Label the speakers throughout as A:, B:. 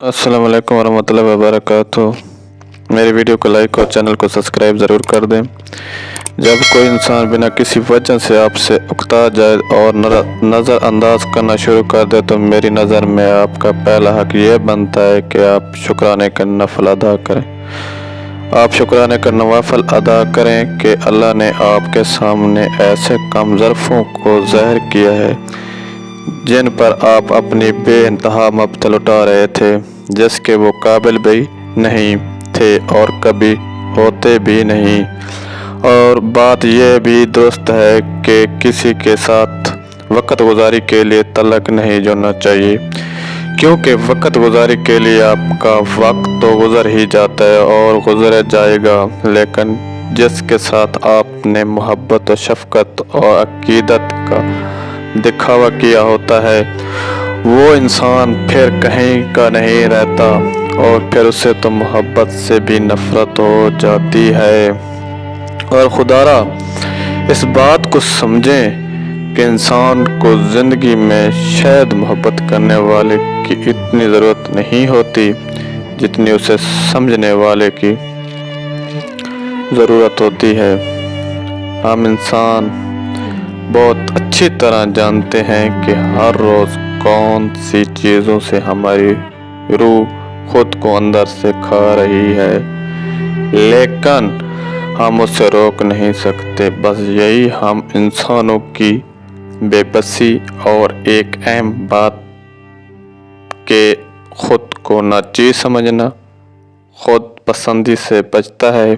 A: अस्सलाम वालेकुम वरहमतुल्लाहि वबरकातुहू। मेरी वीडियो को लाइक और चैनल को सब्सक्राइब ज़रूर कर दें। जब कोई इंसान बिना किसी वजह से आपसे उकता जाए और नज़रअंदाज करना शुरू कर दे तो मेरी नज़र में आपका पहला हक ये बनता है कि आप शुक्राने का नफल अदा करें। आप शुक्राने का नवाफल अदा करें कि अल्लाह ने आपके सामने ऐसे कम ज़रफ़ों को ज़ाहिर किया है जिन पर आप अपनी बेइंतहा मब्तल उठा रहे थे, जिसके वो काबिल भी नहीं थे और कभी होते भी नहीं। और बात यह भी दुरुस्त है कि किसी के साथ वक़्त गुजारी के लिए तलक नहीं जोड़ना चाहिए, क्योंकि वक़्त गुजारी के लिए आपका वक्त तो गुजर ही जाता है और गुजर जाएगा, लेकिन जिसके साथ आपने मोहब्बत और शफ़क़त और अक़ीदत का दिखावा किया होता है वो इंसान फिर कहीं का नहीं रहता और फिर उसे तो मोहब्बत से भी नफ़रत हो जाती है। और खुदारा इस बात को समझें कि इंसान को ज़िंदगी में शायद मोहब्बत करने वाले की इतनी ज़रूरत नहीं होती जितनी उसे समझने वाले की ज़रूरत होती है। हम इंसान बहुत अच्छी तरह जानते हैं कि हर रोज़ कौन सी चीज़ों से हमारी रूह खुद को अंदर से खा रही है, लेकिन हम उसे रोक नहीं सकते। बस यही हम इंसानों की बेबसी और एक अहम बात के खुद को नाचीज़ समझना, खुद पसंदी से बचता है,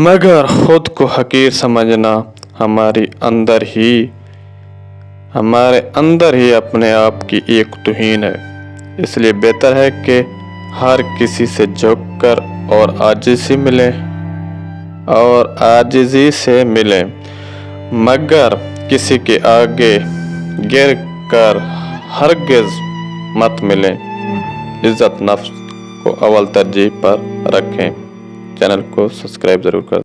A: मगर खुद को हकीर समझना हमारे अंदर ही अपने आप की एक तौहीन है। इसलिए बेहतर है कि हर किसी से झुककर और आजिज़ी से मिलें, मगर किसी के आगे गिर कर हरगिज़ मत मिलें। इज़्ज़त नफ्स को अव्वल तरजीह पर रखें। चैनल को सब्सक्राइब ज़रूर कर